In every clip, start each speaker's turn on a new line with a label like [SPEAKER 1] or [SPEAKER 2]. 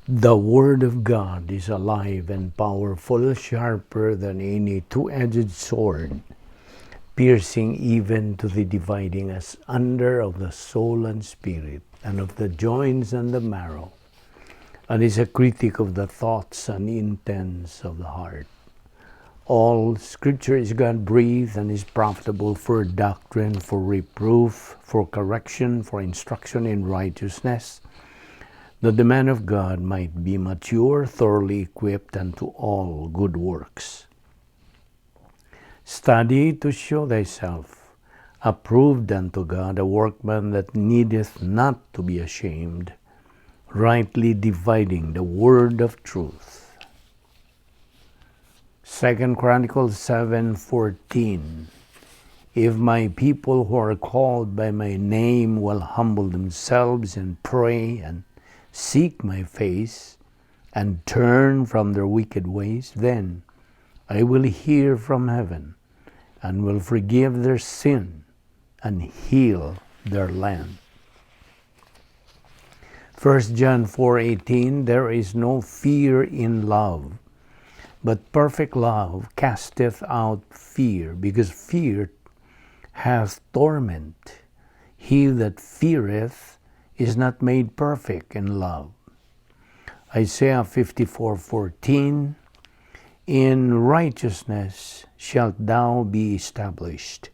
[SPEAKER 1] The Word of God is alive and powerful, sharper than any two-edged sword, piercing even to the dividing asunder of the soul and spirit, and of the joints and the marrow, and is a critic of the thoughts and intents of the heart. All Scripture is God-breathed and is profitable for doctrine, for reproof, for correction, for instruction in righteousness, that the man of God might be mature, thoroughly equipped unto all good works. Study to show thyself approved unto God, a workman that needeth not to be ashamed, rightly dividing the word of truth. 2 Chronicles 7:14. If my people who are called by my name will humble themselves and pray and seek my face and turn from their wicked ways, then I will hear from heaven and will forgive their sin and heal their land. 1 John 4:18, there is no fear in love, but perfect love casteth out fear, because fear hath torment. He that feareth is not made perfect in love. Isaiah 54:14, in righteousness shalt thou be established.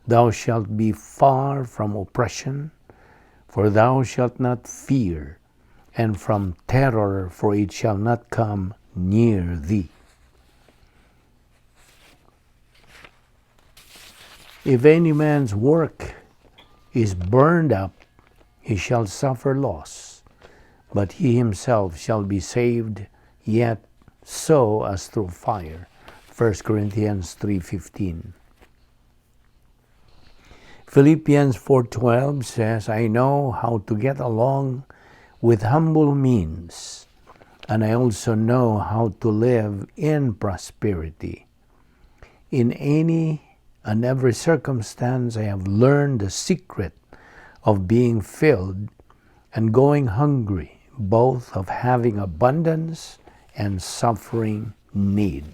[SPEAKER 1] Thou shalt be far from oppression, for thou shalt not fear, and from terror, for it shall not come near thee. If any man's work is burned up, he shall suffer loss, but he himself shall be saved, yet so as through fire. 1 Corinthians 3:15. Philippians 4:12 says, I know how to get along with humble means, and I also know how to live in prosperity. In any and every circumstance I have learned the secret of being filled and going hungry, both of having abundance and suffering need.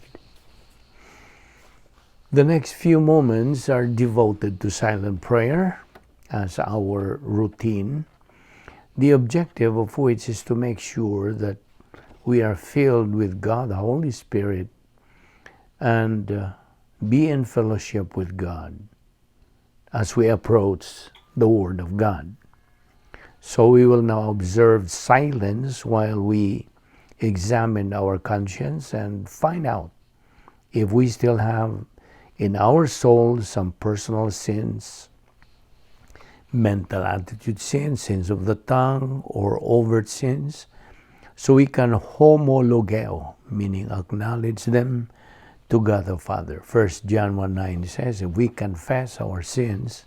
[SPEAKER 1] The next few moments are devoted to silent prayer as our routine, the objective of which is to make sure that we are filled with God, the Holy Spirit, and be in fellowship with God as we approach the Word of God. So we will now observe silence while we examine our conscience and find out if we still have in our souls some personal sins, mental attitude sins, sins of the tongue, or overt sins, so we can homologeo, meaning acknowledge them to God the Father. 1 John 1:9 says, if we confess our sins,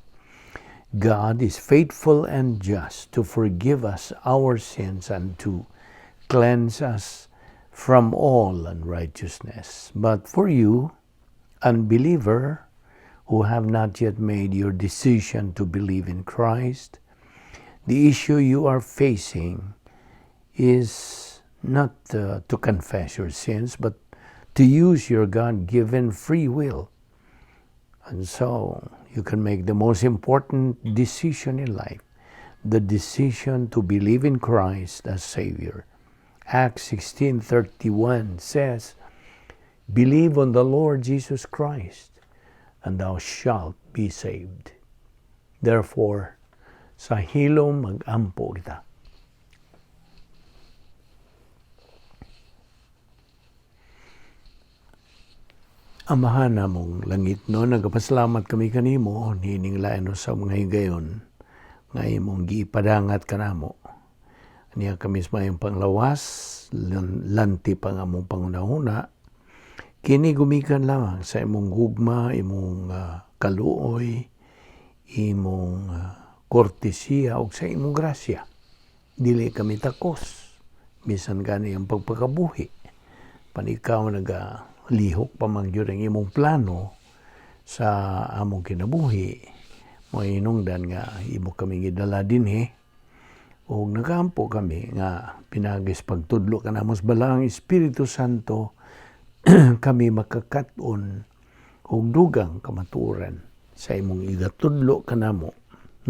[SPEAKER 1] God is faithful and just to forgive us our sins and to cleanse us from all unrighteousness. But for you, unbeliever, who have not yet made your decision to believe in Christ, the issue you are facing is not to confess your sins, but to use your God-given free will. And so you can make the most important decision in life, the decision to believe in Christ as Savior. Acts 16:31 says, believe on the Lord Jesus Christ, and thou shalt be saved. Therefore, sa hilom mag-ampo kita. Amahan namong langit no, nagapasalamat kami kanimo, nininglayan no sa mga higayon, nga imong gipadangat kanamo. Niya kami sa mayong panglawas, lanti pang among pangunahuna, kini gumikan lamang sa imong gugma, imong kaluoy, imong kortesiya, o sa imong grasya. Dili kami takos, bisan gani ang pagpakabuhi. Panikaw lihok pa man gyud ang imong plano sa among kinabuhi, mo hinungdan nga imo kami gidala dinhi O nagaampo kami nga pinagis pagtudlo ka na mas balang Espiritu Santo kami makakaton og dugang kamatuoran sa imong igatudlo kanamo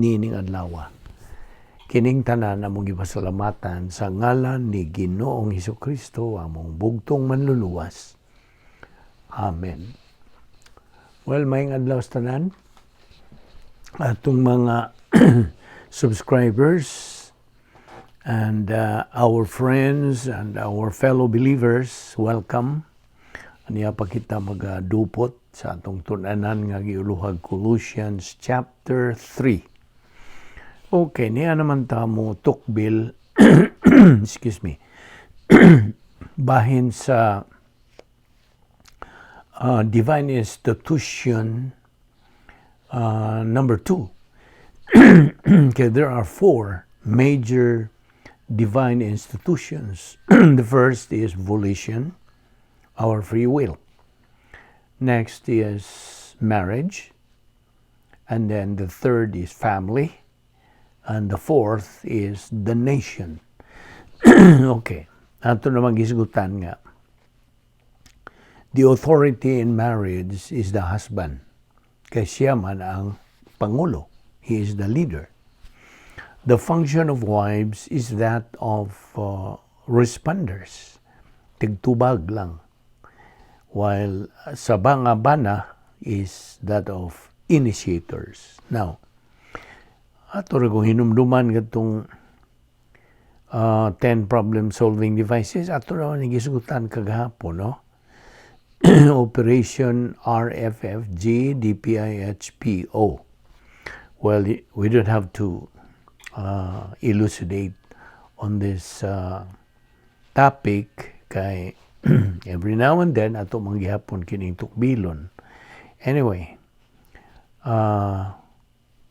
[SPEAKER 1] niining adlaw. Kining tanan among gipasalamatan sa ngalan ni Ginoong Hesukristo among bugtong manluluwas. Amen. Well, maayong adlaw sa tanan. Atong mga subscribers and our friends and our fellow believers, welcome. Aniya pa kita magadupot sa atong tunanan nga giuluhag Colossians chapter 3. Okay, niya naman tamo tukbil excuse me. Bahin sa divine institution number 2. Okay, there are 4 major divine institutions. The first is volition, our free will. Next is marriage. And then the third is family. And the fourth is the nation. Okay. Ato naman gisgutan nga. The authority in marriage is the husband. Kaya siya man ang pangulo. He is the leader. The function of wives is that of responders. Tigtubag lang. While sa bana is that of initiators. Now, ato rin kung hinumduman katong 10 problem-solving devices, ato rin nagisgutan kagahapon, no? Operation RFFG DPIHPO. Well, we don't have to elucidate on this topic kay every now and then ato manggihapon kining tukbilon. Anyway,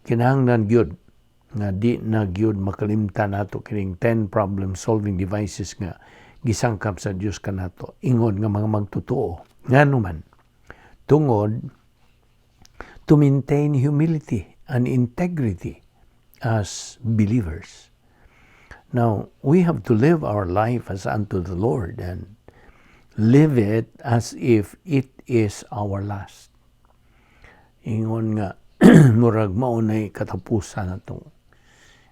[SPEAKER 1] kinahanglan gyud nga di na gyud makalimtan nato kining 10 problem solving devices nga gisangkap sa Dios kanato ingon nga mga magtotoo nganuman tungod to maintain humility and integrity as believers. Now, we have to live our life as unto the Lord and live it as if it is our last. Ingon nga murag maunay katapusan nato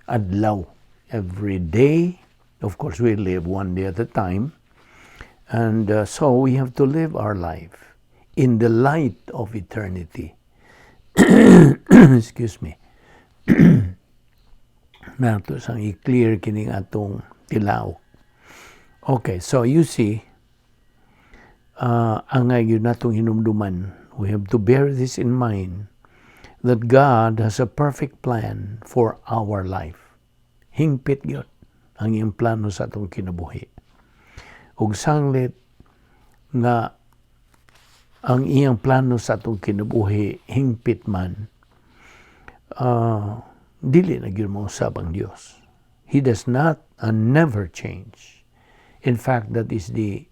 [SPEAKER 1] adlaw. Every day, of course, we live one day at a time. And so we have to live our life in the light of eternity. Excuse me. Nato sang i-clear kining atong tilaw. Okay, so you see, ang yun natong hinumduman, we have to bear this in mind, that God has a perfect plan for our life. Hingpit yun ang iyang plano sa atong kinabuhi. Ug sanglit nga ang iyang plano sa atong kinabuhi hingpit man, dili na gyud mausab ang Dios. He does not and never change. In fact, that is the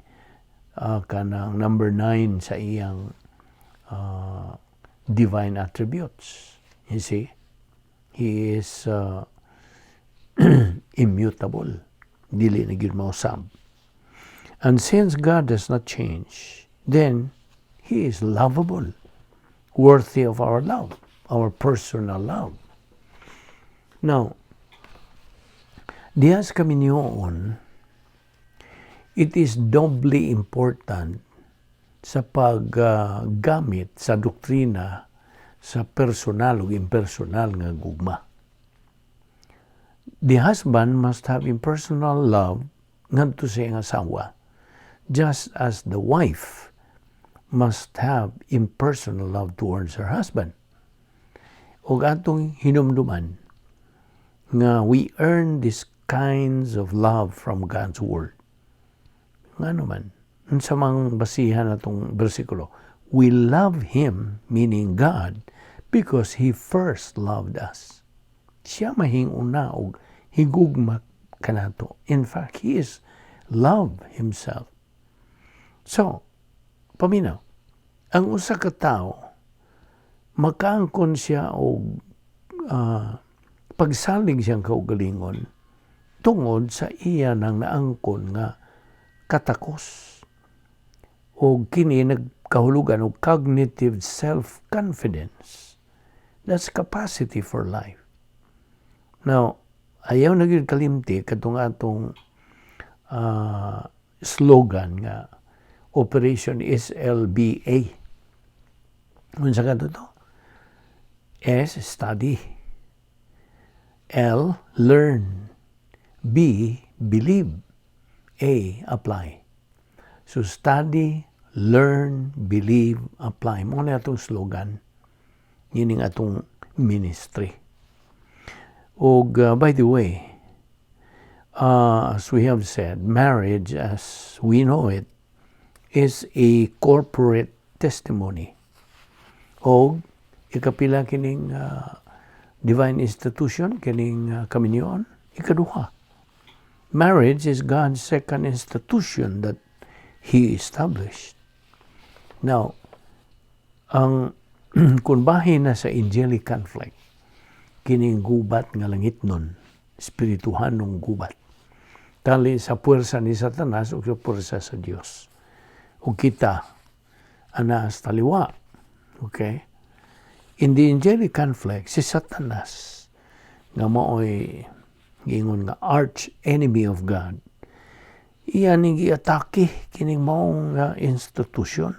[SPEAKER 1] kanang number 9 sa iyang divine attributes. You see, He is immutable. Dili na gyud mausab. And since God does not change, then He is lovable, worthy of our love, our personal love. Now, dihas kami niyoon, it is doubly important sa paggamit sa doktrina sa personal o impersonal nga gugma. The husband must have impersonal love ngadto sa iyang asawa, just as the wife must have impersonal love towards her husband. Ug atong hinumduman nga we earn these kinds of love from God's Word. Nga naman, sa mga basihan natong bersikulo, we love Him, meaning God, because He first loved us. Siya mahinguna og higugma kanato. In fact, He is love Himself. So, paminaw, ang usa ka tao, makaangkon siya og pagsalig siyang kaugalingon tungod sa iya nang naangkon nga katakos. O kini nagkahulugan og cognitive self-confidence. That's capacity for life. Now, ayaw na gyud kalimti katong atong slogan nga Operation SLBA. Unsa kadto to? S, study. L, learn. B, believe. A, apply. So study, learn, believe, apply. Mo na atong slogan. Yun atong ministry. Og by the way, as we have said, marriage as we know it is a corporate testimony. Og ikapila kining divine institution, kining kaminyoon, ikaduha. Marriage is God's second institution that He established. Now, kung bahin na sa angelic conflict, kining gubat nga langit nun, espirituhanong gubat, tali sa puwersa ni Satanas o sa puwersa sa Dios. O kita, anas taliwa. Okay? In the angelic conflict, si Satanas, nga mao'y gingon nga arch enemy of God, iyan ang i-atake kining maong institution.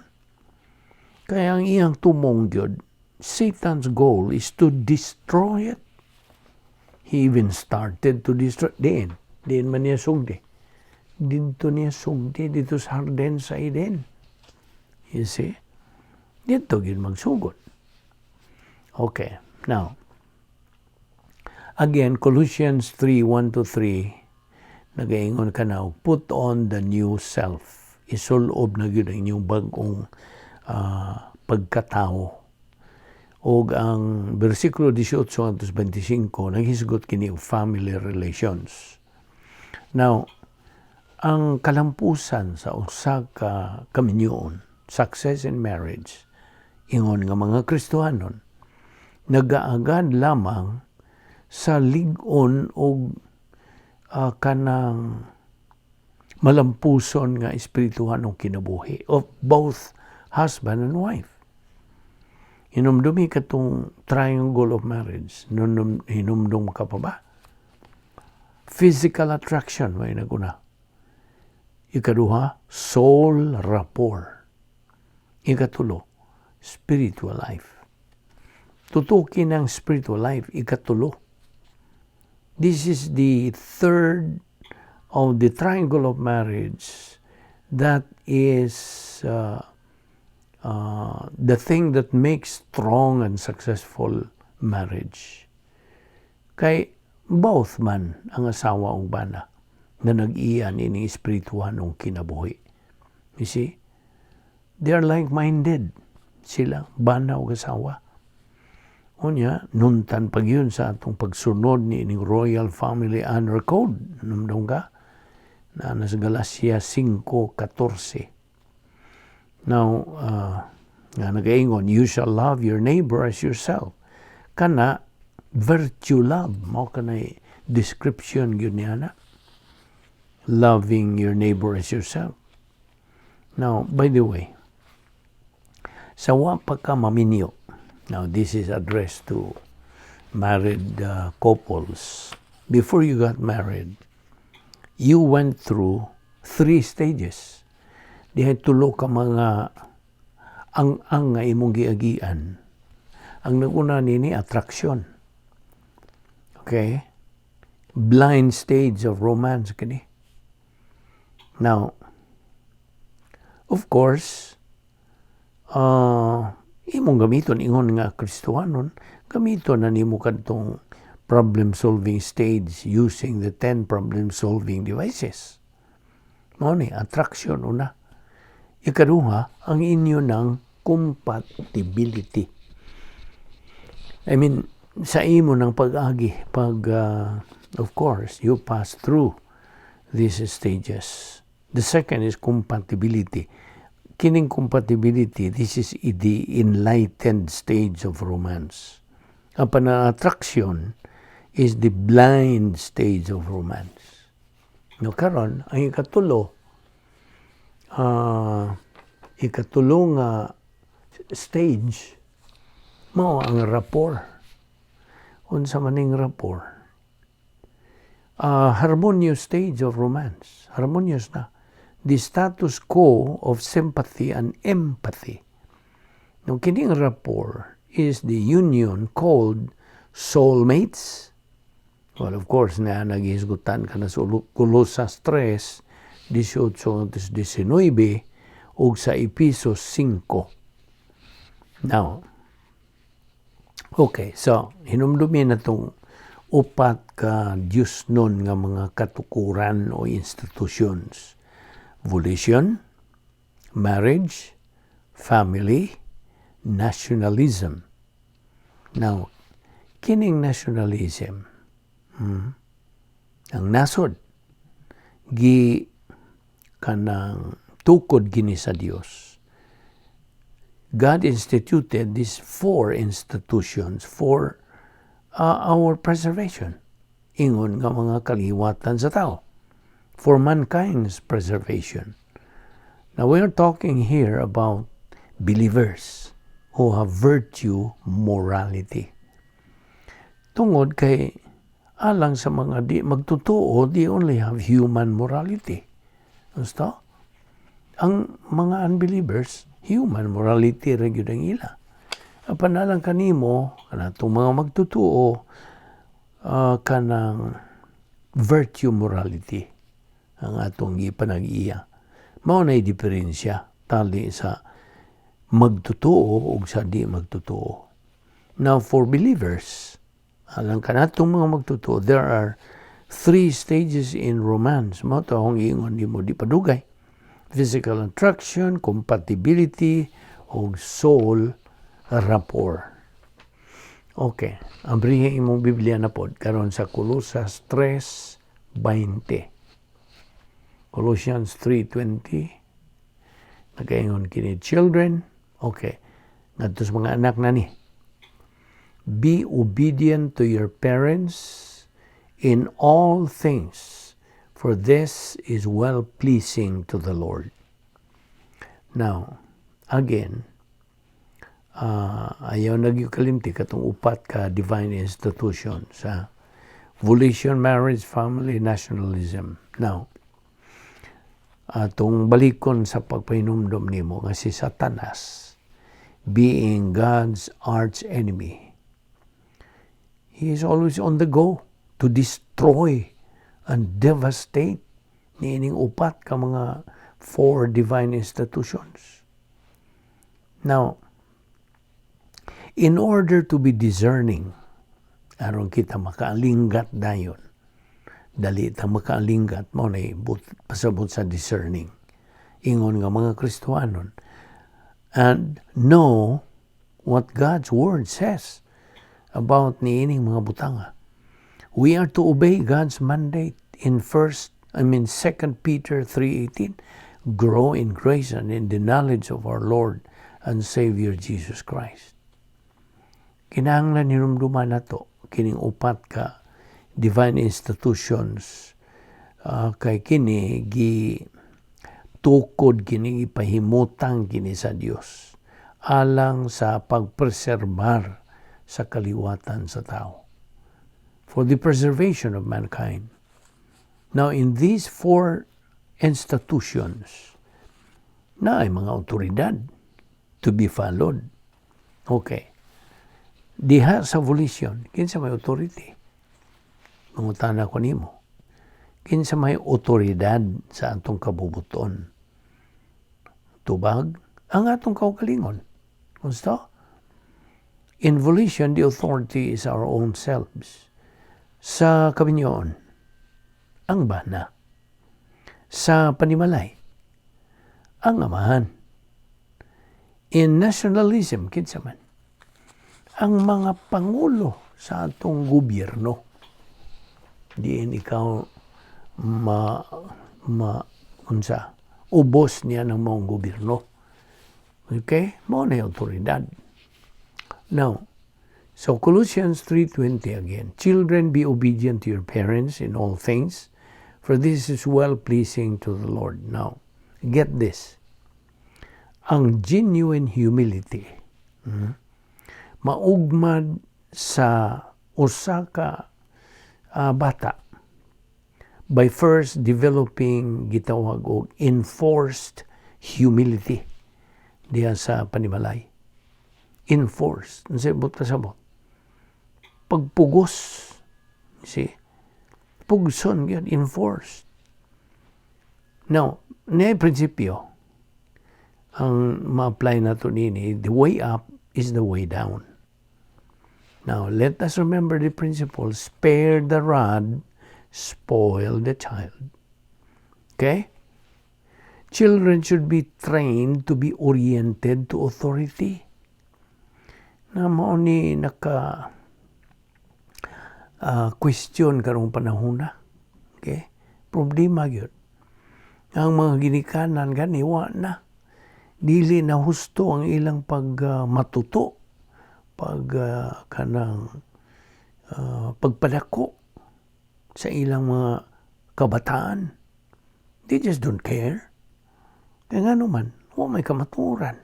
[SPEAKER 1] Kaya ang iyang tumong gyud, Satan's goal is to destroy it. He even started to destroy. Diin man niya sugdi. Dito niya sugdi, dito sa Harden sa Eden. You see? Dito gyud magsugod. Okay, now, again, Colossians 3:1-3, nagaingon ka na, put on the new self. Isulob na gyud ang inyong bagong pagkatao. O ang versikulo 18-25, naghisgot kini og family relations. Now, ang kalampusan sa usa ka kaminyoon, success in marriage, ingon nga mga Kristohanon, nagaagad lamang sa lig-on o kanang malampuson nga espirituhanong kinabuhi of both husband and wife. Hinumdumi ka itong triangle of marriage. Hinumdum ka pa ba? Physical attraction, may naguna. Ikaduha, soul rapport. Ikatulo, spiritual life. Tutukin ang spiritual life, ikatulo. This is the third of the triangle of marriage that is the thing that makes strong and successful marriage. Kay both man ang asawa ug bana na nag-iyan ini espirituhanong kinabuhi. You see? They are like-minded. Sila, bana ug asawa. Unya, nuntan pag yun sa atong pagsunod ni ining Royal Family Honor Code. Namdong ka? Na nasa Galacia 5:14. Now, nga nagaingon, you shall love your neighbor as yourself. Kana, virtue love. Mao kanay description yun niya na. Loving your neighbor as yourself. Now, by the way, sa wa pa ka maminyo, now, this is addressed to married couples. Before you got married, you went through 3 stages. Dihay tulo ka mga ang nga imong giagian. Ang naguna nini, attraction. Okay? Blind stage of romance kini. Now, of course, imong gamiton ingon nga Kristohanon, gamiton na nimo kadtong problem-solving stage using the 10 problem-solving devices. Mao ni attraction una. Ikaduha, ang inyo ng compatibility. I mean, sa imo ng pag-agi, of course, you pass through these stages. The second is compatibility. Kining compatibility, this is the enlightened stage of romance. Ang attraction is the blind stage of romance. No, karon ang ikatulo nga stage mao ang rapport. Unsa maning rapport? Harmonious stage of romance. Harmonious na. The status quo of sympathy and empathy. Now, kining rapport is the union called soulmates. Well, of course, na naghisgutan ka na sa Colossians 3, 18-19, ug sa Episos 5. Now, okay, so, hinumdumi na itong upat ka Diyos nun nga mga katukuran o institutions. Volition, marriage, family, nationalism. Now, kining nationalism, ang nasod, kanang tukod gini sa Dios. God instituted these 4 institutions for our preservation. Ingon nga mga kaliwatan sa tao. For mankind's preservation. Now we are talking here about believers who have virtue, morality. Tungod kay alang sa mga di magtutuo, they only have human morality. Gusto? Ang mga unbelievers, human morality rin yun ang ila. Panalang kanimo, kanatong mga magtutuo, kanang virtue morality ang atong ipanag-iya. Mao na'y diferensya tali sa magtutuo ug sa di magtutuo. Now, for believers, alang kanatong mga magtutuo, there are 3 stages in romance. Mao to ang ingon nimo di padugay. Physical attraction, compatibility, ug soul rapport. Okay, abrihe imong Biblia na pod karon sa Colossians 3:20. Colossians 3:20. Nagaingon kini children. Okay. Ngadto sa mga anak na ni. Be obedient to your parents in all things, for this is well-pleasing to the Lord. Now, again, ayaw nagyukalimti katong upat ka divine institutions. Volition, marriage, family, nationalism. Now, atong balikon sa pagpahinumdom nimo nga si Satanas, being God's arch enemy, he is always on the go to destroy and devastate niining upat ka mga 4 divine institutions. Now, in order to be discerning, aron kita makaalinggat dayon, dali ta makaalinggat mo na pasabot sa discerning. Ingon nga mga Kristohanon, and know what God's Word says about niining mga butanga. We are to obey God's mandate in 2 Peter 3:18. Grow in grace and in the knowledge of our Lord and Savior Jesus Christ. Kinahanglan hinumduman nato kining upat ka divine institutions, kay kini tukod kini ipahimutang kini sa Dios alang sa pagpreserbar sa kaliwatan sa tao, for the preservation of mankind. Now, in these 4 institutions, na ay mga autoridad to be followed. Okay. Diha sa volition, kinsa may authority? Mangutana ko nimo. Kinsa may otoridad sa atong kabubuton? Tubag ang atong kaugalingon. Gusto? In volition, the authority is our own selves. Sa kabinyoon, ang bana. Sa panimalay, ang amahan. In nationalism, kinsa man? Ang mga pangulo sa atong gobyerno. Diin ikaw ubos niya ng mga gobyerno. Okay? Mao na yung autoridad. Now, so Colossians 3:20 again. Children, be obedient to your parents in all things, For this is well-pleasing to the Lord. Now, get this. Ang genuine humility, maugmad sa usa ka bata by first developing gitawag og enforced humility diha sa panimalay. Enforced. Ano sabot? Pagpugos. See? Pugson yun, enforced. Now, na prinsipyo, ang ma-apply na ito nini, the way up is the way down. Now, let us remember the principle, spare the rod, spoil the child. Okay? Children should be trained to be oriented to authority. Na mao ni question karong panahon na. Okay? Problema yun. Ang mga ginikanan ganiwa na. Dili na husto ang ilang matuto. Pagpadako sa ilang mga kabataan. They just don't care. Kaya nga naman, may kamaturan.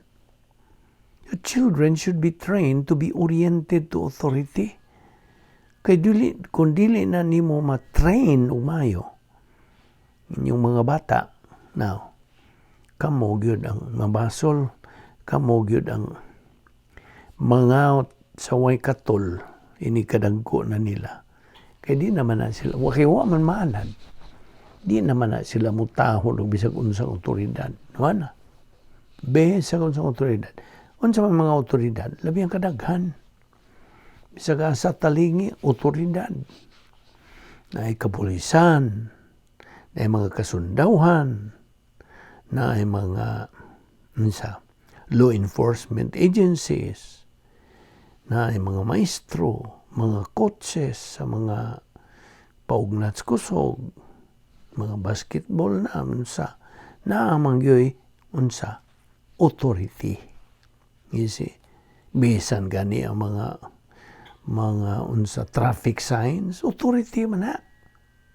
[SPEAKER 1] Your children should be trained to be oriented to authority. Kaya kung dili na nimo ma-train umayo inyong mga bata, now, kamo gyud ang mabasol, kamo gyud ang mga sa way katol, ini kadagko na nila. Kaya di naman na sila, wakiwa man maanad, di naman na sila mutahon o bisag unsang otoridad. Wala. Bisag unsang otoridad. Unsa man mga otoridad, labi ang kadaghan. Bisag sa talingi, otoridad. Na ay kapulisan, na ay mga kasundawhan, na ay mga law enforcement agencies, na ay mga maestro, mga coaches sa mga paugnats kusog, mga basketball na amangyoy authority. You see, bisan gani ang mga traffic signs, authority man na.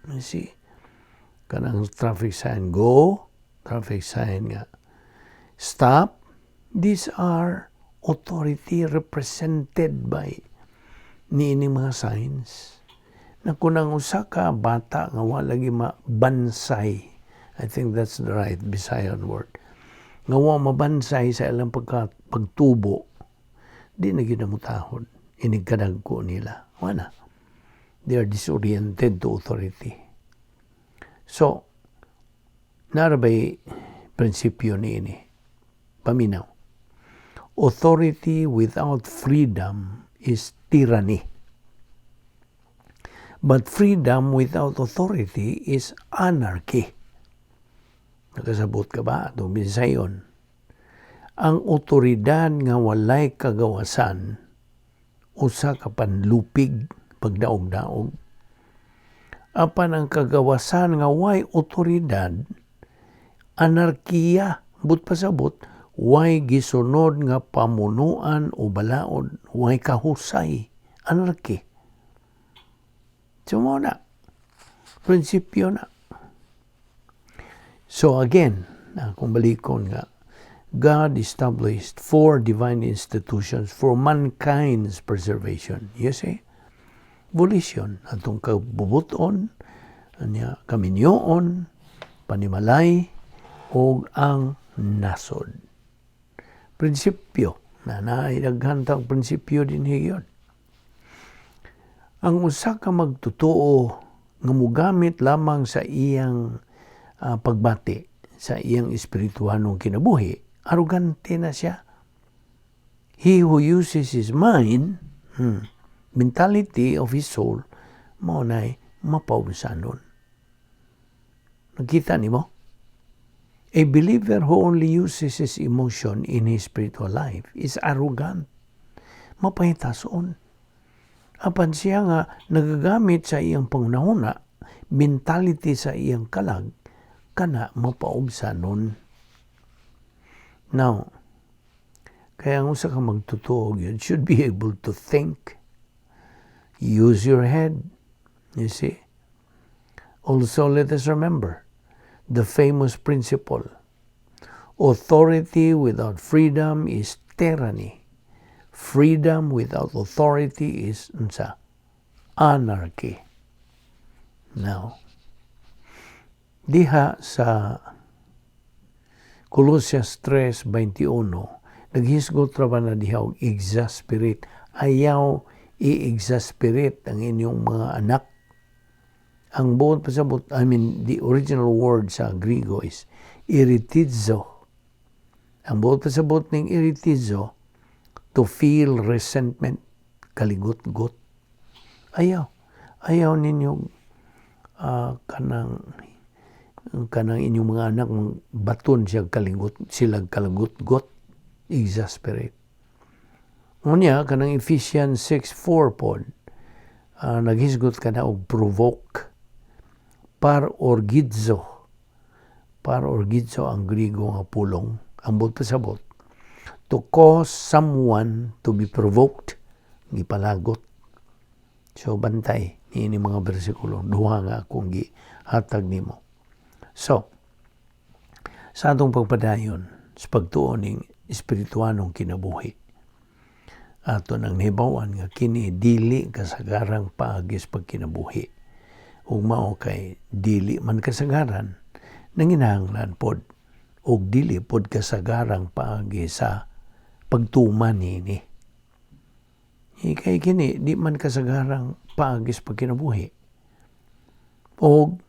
[SPEAKER 1] You see, kanang traffic sign go, traffic sign nga stop, these are authority represented by niini mga signs. Na kunang usa ka bata nga wala lagi mabansay, I think that's the right Visayan word, nga wala mabansay sa ilang pagtubo, di na ginamutahon, inigkadagko nila. Wala. They are disoriented to authority. So, narabay prinsipyo niini, paminaw. Authority without freedom is tyranny. But freedom without authority is anarchy. Nakasabot ka ba? Itong Visayon. Ang otoridad nga walay kagawasan, usa ka panlupig, pagdaog-daog. Apan ang kagawasan nga way otoridad, anarkiya, but pasabot, way gisunod nga pamunuan o balaod, way kahusay, anarki. So na, prinsipyo na. So again, kung balikon nga, God established 4 divine institutions for mankind's preservation. You see? Volition, atong kabubuton, kaminyoon, panimalay, o ang nasod. Prinsipyo, na naidaghantang prinsipyo din hiyon. Ang usa ka magtutuo nga mogamit lamang sa iyang pagbati, sa iyang espirituhanong kinabuhi, arugante na siya. He who uses his mind, mentality of his soul, mao nay mapausanon. Nakita nimo? A believer who only uses his emotion in his spiritual life is arrogant. Mapahitason. Apan siya nga nagagamit sa iyang pangunahuna, mentality sa iyang kalag, kana mapaubsanon. Now, kaya ang usa ka magtutuog yun, should be able to think. Use your head. You see? Also, let us remember the famous principle: authority without freedom is tyranny. Freedom without authority is anarchy. Now, diha sa Colossians 3:21, naghisgot ra ba na diha og exasperate. Ayaw i-exasperate ang inyong mga anak. Ang buot pasabot, the original word sa Griego is iritizo. Ang buot pasabot ng iritizo, to feel resentment, kaligot-got. Ayaw ninyo kanang inyong mga anak baton sila kalagot-got, exasperate. Unya kanang Ephesians 6:4 pod, naghisgot ka na og provoke. Par orgidzo ang Griego nga pulong. Ang buot pasabot, to cause someone to be provoked, gipalagot. So bantay ini mga bersikulo, duha nga akong gihatag nimo. So sa atong pagpadayon sa pagtuo ning espirituanong kinabuhi, ato nang nahibawan nga kini dili kasagarang paagi sa pagkinabuhi. Ug mao kay dili man kasagaran, nanginahanglan pod og dili pod kasagarang paagi sa pagtuman nini. Kay kini di man kasagarang paagi sa pagkinabuhi. Og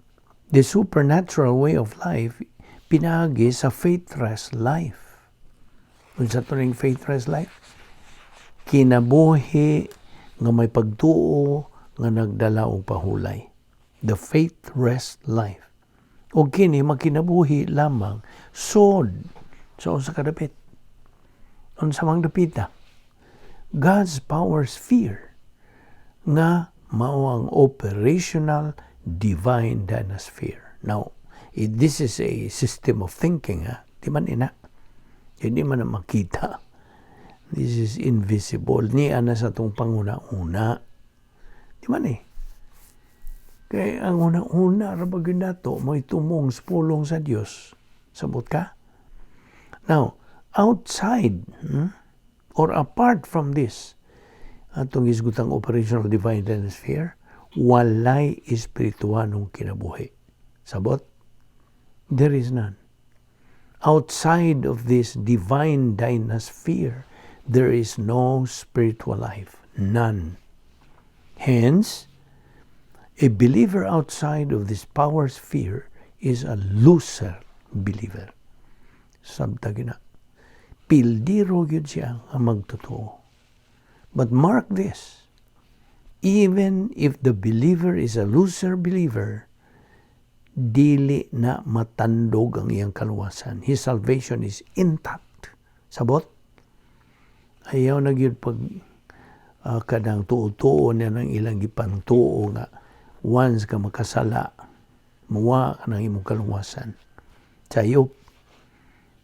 [SPEAKER 1] the supernatural way of life pinaagi sa faithless life. Unsa to ning faithless life? Kinabuhi nga may pagtuo nga nagdala og pahulay. The faithless life. O kini makinabuhi lamang sod sa usa ka dapit. Unsa mang dapita? God's power sphere nga mao ang operational divine dynasphere. Now, this is a system of thinking. Di man ina. Hindi man na makita. This is invisible. Ni ana sa itong panguna-una. Di man Kaya ang una-una rabagin nato, mo itumong sa pulong sa Diyos. Sabot ka? Now, outside or apart from this, atong isgutang operational divine dynasphere, walay espirituanong kinabuhi. Sabot? There is none. Outside of this divine dynasphere, there is no spiritual life. None. Hence, a believer outside of this power sphere is a loser believer. Sabtagina. Pildiro yun siya ang magtotoo. But mark this. Even if the believer is a loser believer, dili na matandog ang iyang kaluwasan. His salvation is intact. Sabot? Ayaw na yun pag kadang tuo-tuo na ng ilang gipantuo nga once ka makasala, mawa ka ng imong kaluwasan. Sayop,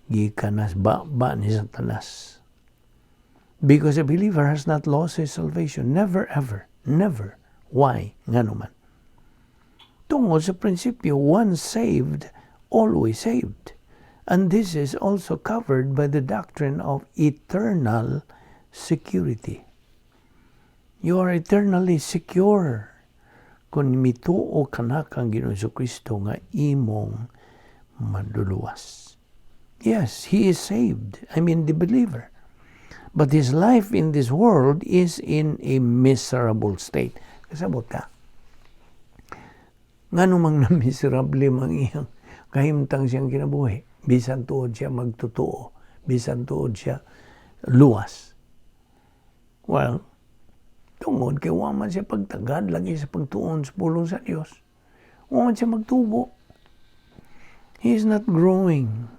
[SPEAKER 1] gikanas ba ni Satanas. Because a believer has not lost his salvation. Never, ever. Never. Why? Nga naman. Tungod sa prinsipyo, once saved, always saved. And this is also covered by the doctrine of eternal security. You are eternally secure kung mituo ka na kang Ginoong Kristo nga imong maduluwas. Yes, he is saved. The believer. But his life in this world is in a miserable state. Kasabot ka. Nga namang na miserable mang iyang kahimtang siyang kinabuhi. Bisan tuod siya magtotoo. Bisan tuod siya luwas. Well, tungod kay waman siya pagtagad lagi sa pagtuon sa pulong sa Dios. Waman siya magtubo. He is not growing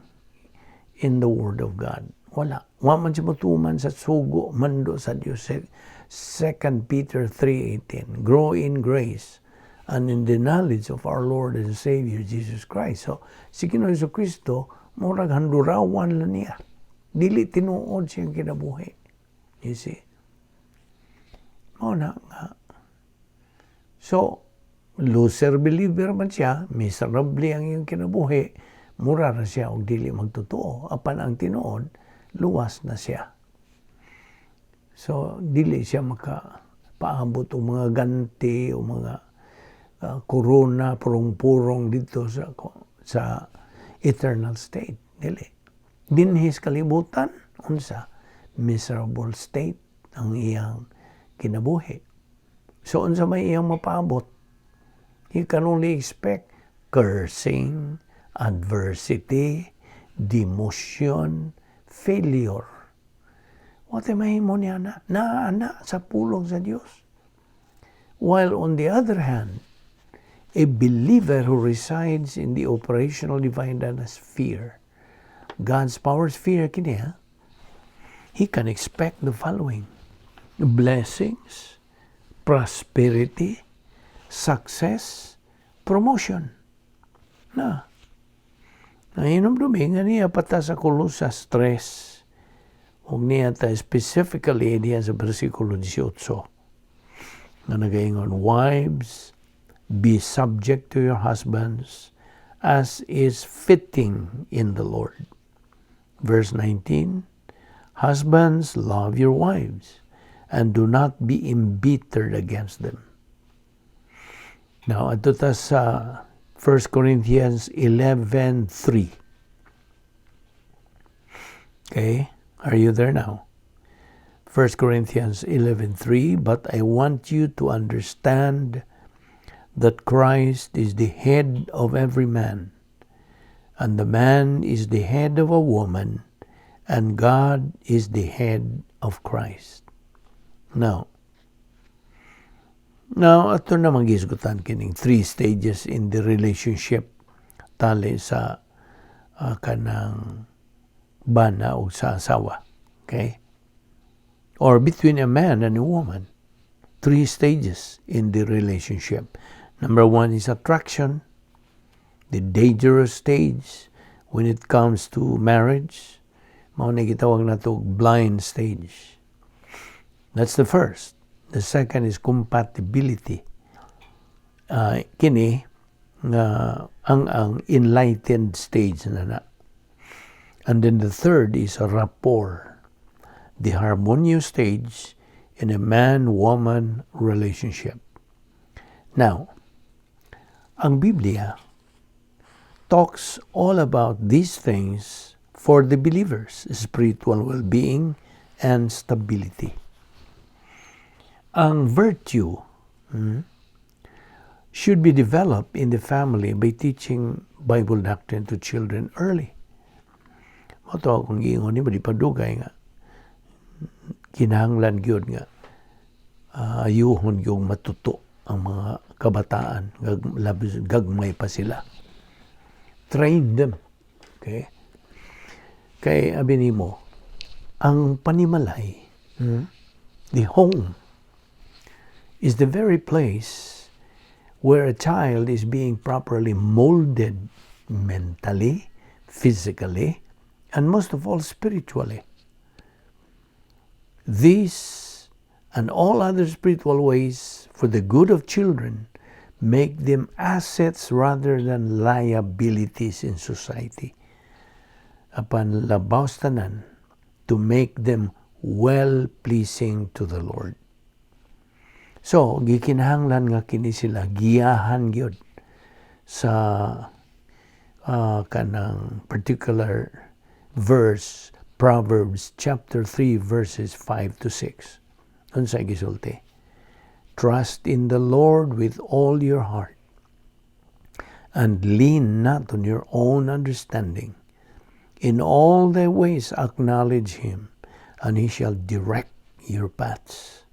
[SPEAKER 1] in the Word of God. Wala. Waman siya matuman sa sugo, mando sa Dios. 2 Peter 3:18. Grow in grace and in the knowledge of our Lord and Savior Jesus Christ. So, si Ginoong Kristo, murag handurawan lang niya. Dili tinuod siyang kinabuhi. You see? Mao na nga. So, loser believer man siya, miserable ang iyang kinabuhi, mura na siya og dili magtotoo. Apan ang tinuod, luwas na siya. So, dili siya makapaabot o mga ganti o mga corona, purong-purong dito sa eternal state. Dili. Dinhis kalibutan, unsa, miserable state ang iyang kinabuhi. So, unsa may iyang mapaabot? He can only expect cursing, adversity, demotion, failure. What am I mo niya na? Naana sa pulong sa Diyos. While on the other hand, a believer who resides in the operational divine sphere, God's power sphere kiniya, he can expect the following: blessings, prosperity, success, promotion. Nahinom-dumi nga niya pata sa Colossians 3. Huwag niya ta specifically diya sa versikulo 18. Na nagaingon, wives, be subject to your husbands as is fitting in the Lord. Verse 19, husbands, love your wives and do not be embittered against them. Now, ato ta sa 1 Corinthians 11:3. Okay? Are you there now? 1 Corinthians 11:3, but I want you to understand that Christ is the head of every man, and the man is the head of a woman, and God is the head of Christ. Now, ato na magisgutan kining 3 stages in the relationship tali sa kanang bana o sa asawa. Okay? Or between a man and a woman. 3 stages in the relationship. Number 1 is attraction, the dangerous stage when it comes to marriage. Mao na gitawag nato blind stage. That's the first. The second is compatibility. Kini nga ang enlightened stage na. And then the third is a rapport, the harmonious stage in a man-woman relationship. Now, ang Biblia talks all about these things for the believers, spiritual well-being and stability. Ang virtue should be developed in the family by teaching Bible doctrine to children early. Mato akong giingon ni di padugay nga kinahanglan gyud nga ayuhon yung matuto ang mga kabataan, gagmay pa sila. Train them. Okay? Kay abi nimo, ang panimalay, the home, is the very place where a child is being properly molded mentally, physically, and most of all spiritually. These and all other spiritual ways for the good of children make them assets rather than liabilities in society. Apan labaw tanan to make them well-pleasing to the Lord. So, gikinahanglan nga kini sila giyahan gyud sa kanang particular verse, Proverbs chapter 3 verses 5 to 6. Unsa gisulti? Trust in the Lord with all your heart and lean not on your own understanding. In all thy ways acknowledge him, and he shall direct your paths.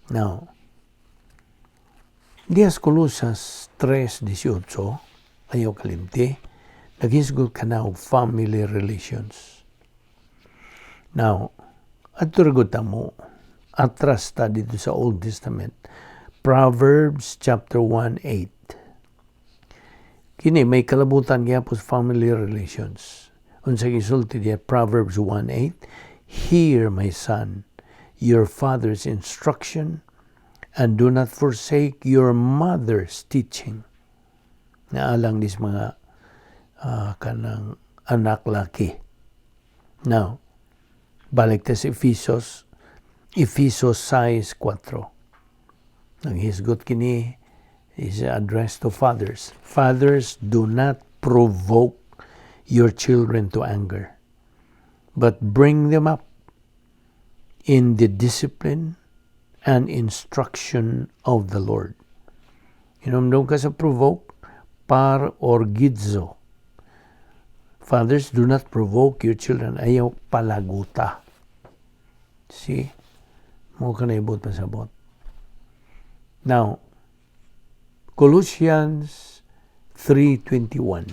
[SPEAKER 1] Now, dias Colossians 3:18, ayaw kalimti, naghisgot ka na og family relations. Now, aturgot mo, atras ta dito sa Old Testament, Proverbs chapter 1:8. Kini may kalabutan gyapon sa family relations. Unsa gisulti diya Proverbs 1:8, hear my son, your father's instruction, And do not forsake your mother's teaching. Naalang dis mga kanang anak laki. Now, balik ta sa Efesos 6:4. Naghisgot kini is addressed to fathers. Fathers, do not provoke your children to anger, but bring them up in the discipline and instruction of the Lord. Inomdom ka sa provoke, par orgidzo. Fathers, do not provoke your children. Ayaw palaguta. See? Mo ka na ibot pasabot. Now, Colossians 3:21.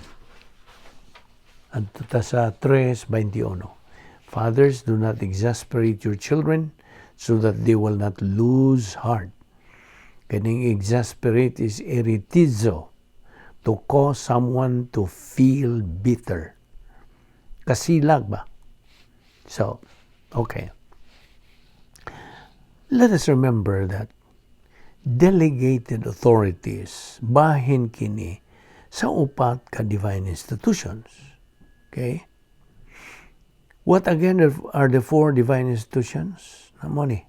[SPEAKER 1] At sa 3:21. Fathers, do not exasperate your children so that they will not lose heart. Kaning exasperate is eritizo, to cause someone to feel bitter. Kasilag ba? So, okay. Let us remember that delegated authorities bahin kini sa upat ka divine institutions. Okay? What again are the four divine institutions? Moni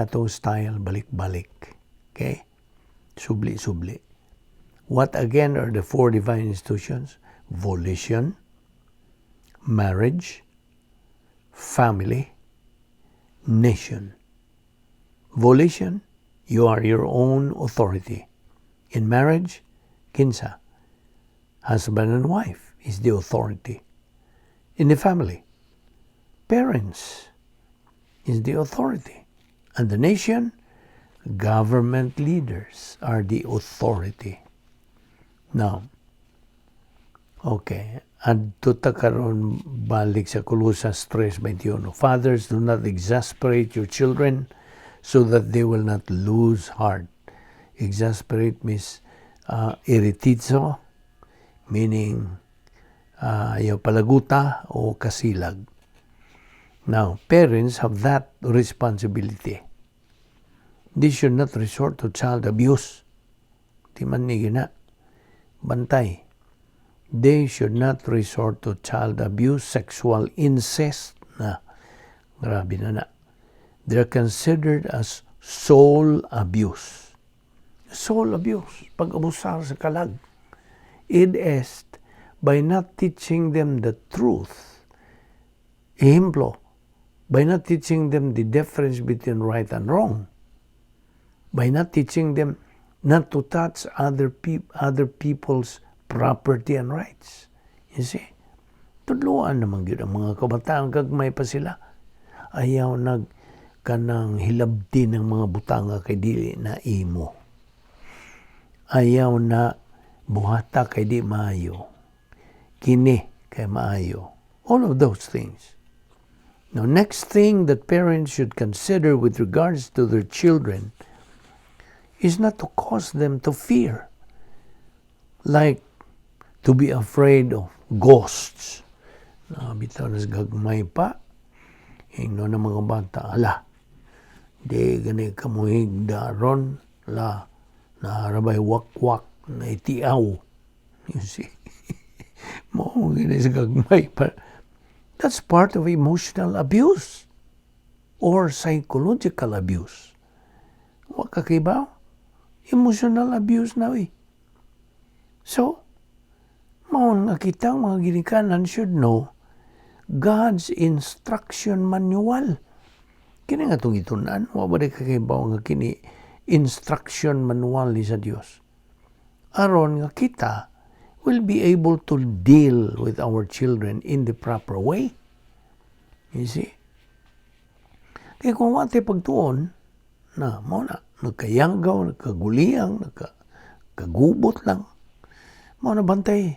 [SPEAKER 1] ato style balik-balik. Okay? Subli-subli. What again are the four divine institutions? Volition, marriage, family, nation. Volition, you are your own authority. In marriage, kinsa, husband and wife is the authority. In the family, parents is the authority. And the nation, government leaders are the authority. Now, okay, adto ta karon balik sa Colossians 3:21. Fathers, do not exasperate your children so that they will not lose heart. Exasperate means iritizo, meaning ayaw palaguta o kasilag. Now, parents have that responsibility. They should not resort to child abuse. Di man ni gina. Bantay. They should not resort to child abuse, sexual incest. Grabe na. They're considered as soul abuse. Soul abuse, pag-abusar sa kalag. It is by not teaching them the truth. Ejemplo, by not teaching them the difference between right and wrong. By not teaching them not to touch other people's property and rights. You see? Tudloan naman yun ang mga kabataan, gagmay pa sila. Ayaw kanang hilabdi ng mga butanga kay dili na imo. Ayaw na buhata kay di maayo. Kini kay maayo. All of those things. Now, next thing that parents should consider with regards to their children is not to cause them to fear. Like, to be afraid of ghosts. Bitaw na gagmay pa. Ingno na mga bata, ala, di gani kamuhig daron, la, naharabay wak-wak, na itiaw. You see? Mo gani sa gagmay pa. That's part of emotional abuse or psychological abuse. Wakakibaw? Emotional abuse na So, maon nga kita mga ginikanan should know God's instruction manual. Kini nga itong itunan, wabari kakibaw nga kini instruction manual ni sa Dios. Aron nga kita will be able to deal with our children in the proper way. You see? Kaya kung wate pagtuon, nagkayanggaw, nagkaguliyang, nagkagubot lang. Mga nabantay,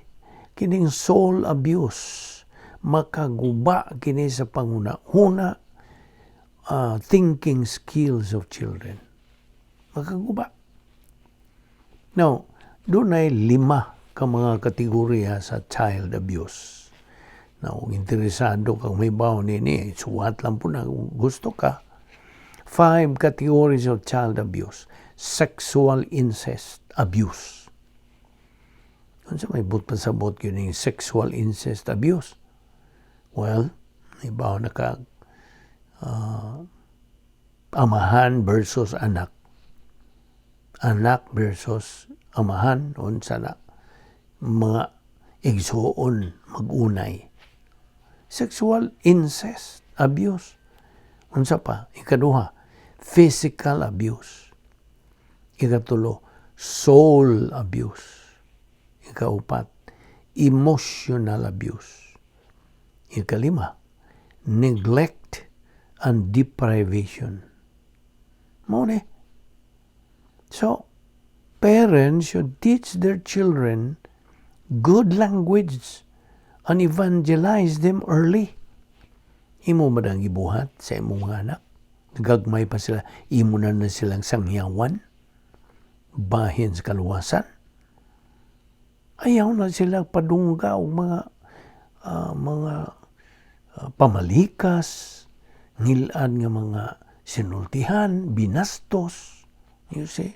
[SPEAKER 1] kining soul abuse, makaguba kini sa panguna-una thinking skills of children. Makaguba. Now, doon ay 5 ka mga kategorya sa child abuse. Now, kung interesado kang may baon nini, suwat lang po na gusto ka. 5 categories of child abuse. Sexual incest abuse. Ano sa may pasabot yun yung sexual incest abuse? Well, ibaw na ka amahan versus anak. Anak versus amahan, unsa na mga igsuon magunay. Sexual incest abuse. Unsa pa? Ikaduha, physical abuse. Ikatulo, soul abuse. Ikaupat, emotional abuse. Ikalima, neglect and deprivation. Muna. So, parents should teach their children good language and evangelize them early. Imo madang gibuhat sa imong mga anak. Gagmay pa sila, imo na silang sangyawan, bahin sa kaluwasan. Ayaw na sila padungga o mga pamalikas, ngilaan nga mga sinultihan, binastos. You see?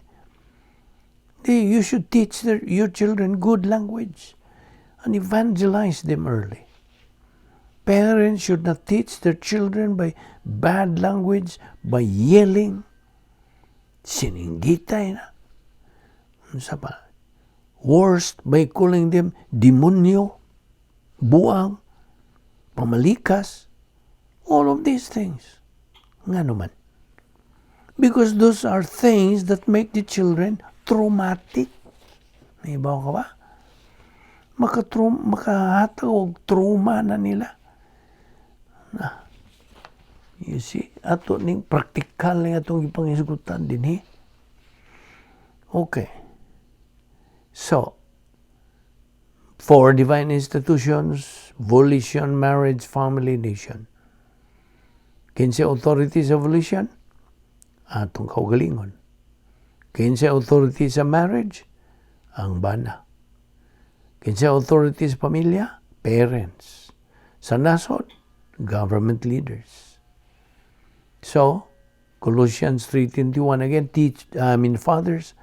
[SPEAKER 1] You should teach your children good language and evangelize them early. Parents should not teach their children by bad language, by yelling, sininggitay na. Ano pa? Worst, by calling them demonyo, buang, pamalikas, all of these things. Nga naman. Because those are things that make the children traumatic. Naibaw ka ba? Makahatag og trauma na nila. You see, ato ning practical nga itong ipangisgutan din Okay. So, 4 divine institutions, volition, marriage, family, nation. Kinsa authority sa volition? Atong kaugalingon. Kinsa authority sa marriage? Ang bana. Kinsa authority sa pamilya? Parents. Sa nasod? Government leaders. So, Colossians 3:21 again, fathers,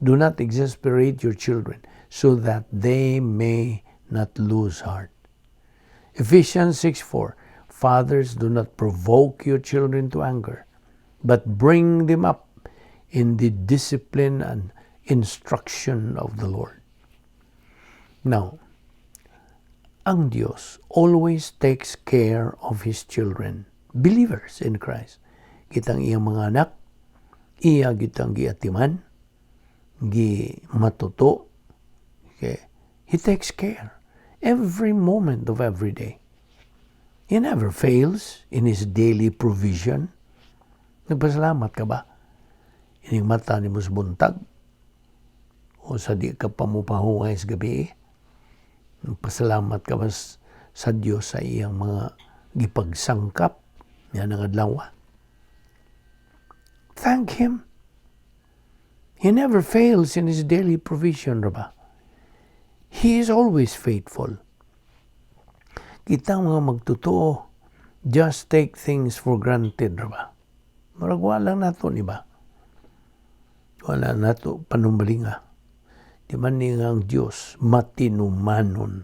[SPEAKER 1] do not exasperate your children so that they may not lose heart. Ephesians 6:4, fathers, do not provoke your children to anger, but bring them up in the discipline and instruction of the Lord. Now, ang Diyos always takes care of His children, believers in Christ. Kitang iyang mga anak, iya kitang giatiman, matuto. Okay. He takes care every moment of every day. He never fails in His daily provision. Nagpasalamat ka ba? Ining mata ni mo sa buntag? O sa di ka pamupahuhay sa gabi? Nagpasalamat ka ba sa Diyos sa iyang mga gipagsangkap niya ng adlaw? Thank Him. He never fails in His daily provision, raba. He is always faithful. Kita mga magtotoo, just take things for granted, raba. Marag wala nato, di ba? Wala nato panumbalinga. Di man nga ang Diyos matinumanon.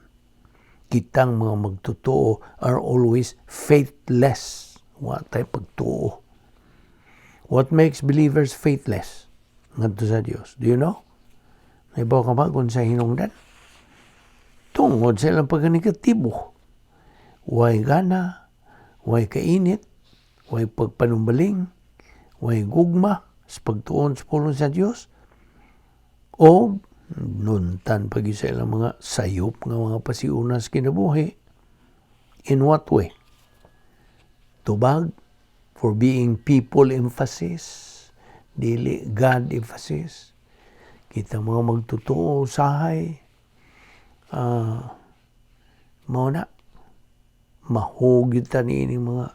[SPEAKER 1] Kitang mga magtotoo are always faithless. Watay pagtuo. What makes believers faithless? Ngadto sa Diyos. Do you know? Naibaw ka ba kung sa hinungdan? Tungod sa ilang pagkanegatibo. Way gana, way kainit, way pagpanumbaling, way gugma sa pagtuon sa pulong sa Diyos, o nuntan pag sa ilang mga sayop nga mga pasiunas kinabuhi. In what way? Tubag for being people emphasis, dili God emphasis. Kita mga magtotoo usahay, mao na mahugid ta niining mga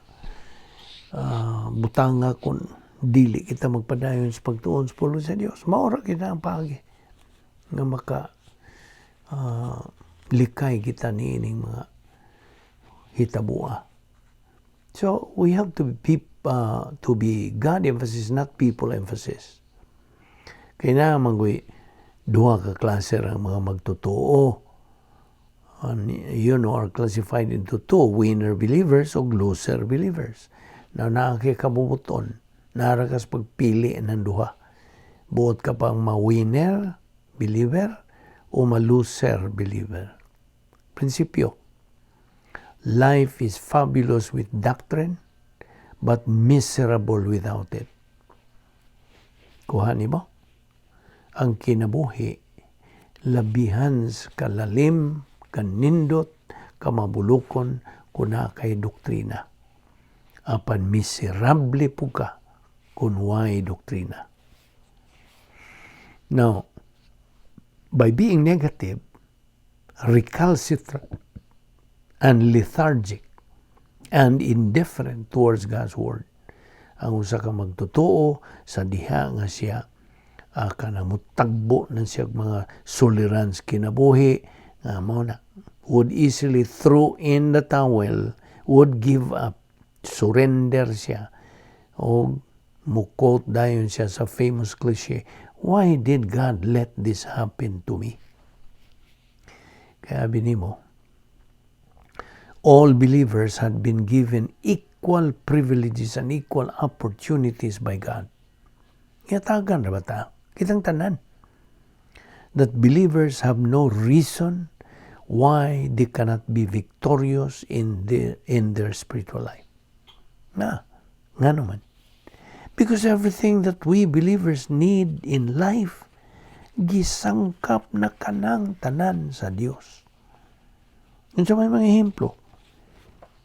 [SPEAKER 1] butanga kung dili kita magpadayon sa pagtuon sa pulong sa Dios. Maura kita ang pagi nga maka likay kita niining mga hitabua. So we have to be to be God emphasis, not people emphasis. Kaya na manggoy duha ka klase ang mga magtotoo. Are classified into two, winner believers o loser believers. Na nakakabubuton, narakas pagpili ng duha. Buot ka pang ma-winner believer o ma-loser believer. Prinsipyo, life is fabulous with doctrine, but miserable without it. Kuha ni mo? Ang kinabuhi, labihan kalalim, kanindot, kamabulukon, kuna kay doktrina. Apan miserable po ka kung way doktrina. Now, by being negative, recalcitrant, and lethargic, and indifferent towards God's Word, ang usa ka magtotoo sa diha nga siya kanamutagbo ng siya mga solirans kinabuhi nga mao na would easily throw in the towel, would give up, surrender siya o mukot dayon siya sa famous cliche, why did God let this happen to me? Kaya binimo, all believers had been given equal privileges and equal opportunities by God. Yatagan na ba ta? Kitang tanan. That believers have no reason why they cannot be victorious in their spiritual life. Nga naman. Because everything that we believers need in life, gisangkap na kanang tanan sa Dios. Yun sa may mga ehemplo,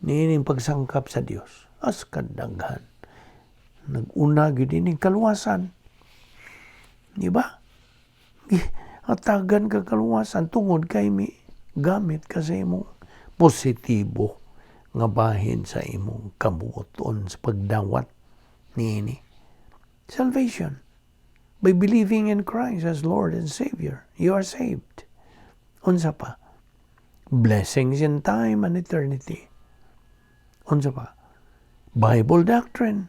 [SPEAKER 1] niining pagsangkap sa Dios, as kadaghan. Nag-una yun yung kaluwasan. Di ba? Atagan ka kaluwasan tungod kay mi gamit ka sa imong positibo nga bahin sa imong kabuoton sa pagdawat niini. Salvation. By believing in Christ as Lord and Savior, you are saved. Unsa pa? Blessings in time and eternity. Unsa pa? Bible doctrine.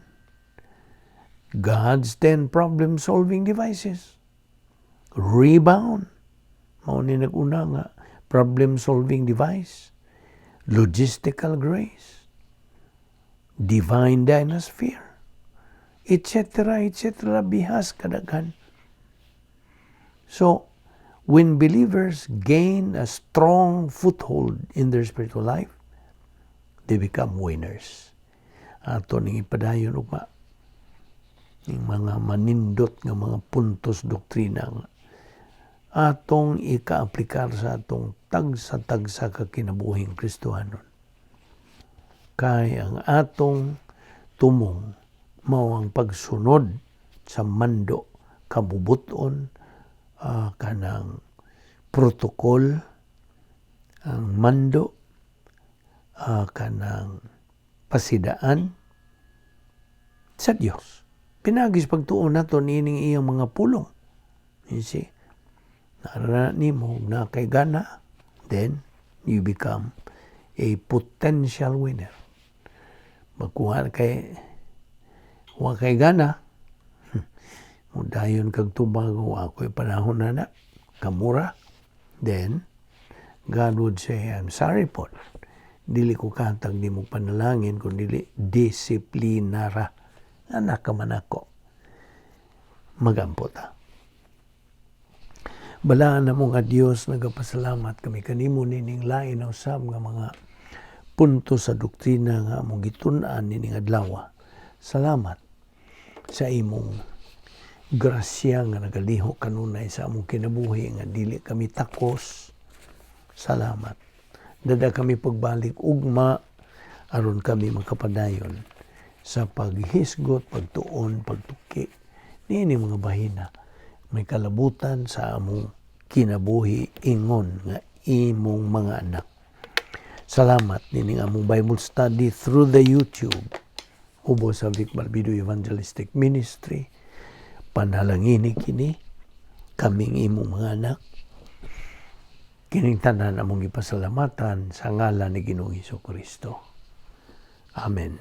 [SPEAKER 1] God's 10 problem-solving devices. Rebound. Mao ni nag-una nga problem-solving device. Logistical grace. Divine dynasphere. Etc. Bihas kadaghan. So, when believers gain a strong foothold in their spiritual life, they become winners. Ato ning ipadayon ugma ning mga manindot nga mga puntos doktrina nga atong ika-aplikar sa atong tagsa-tagsa ka kinabuhing Kristohanon. Kay ang atong tumong mao ang pagsunod sa mando kabubuton, kanang protokol, ang mando, kanang pasidaan sa Dios. Pinagis pagtuon nato nining iyang mga pulong. You see? Narana nimo na kay gana, then you become a potential winner. Magkuha kay wa kay gana, mudayon kag tubago ako'y panahon na kamura, then God would say, I'm sorry po. Dili ko katag di mo panalangin kung dili disiplinara. Anak ka man ako. Magampo ta. Balaan na mo nga Diyos, nagapasalamat kami kanimo nining lain na usab nga mga punto sa doktrina nga among gitun-an nining adlaw. Salamat sa imong grasya nga nagaliho kanunay sa among kinabuhi nga dili kami takos. Salamat. Dada kami pagbalik ugma aron kami makapadayon sa paghisgot, pagtuon, pagtuki. Niini mga bahina. May kalabutan sa among kinabuhi ingon nga imong mga anak. Salamat nining among Bible study through the YouTube. Ubo sa Balbido Evangelistic Ministry. Panalangini kini kaming imong mga anak. Kining tanan among ipasalamatan sa ngalan ni Ginoong Hesus Kristo. Amen.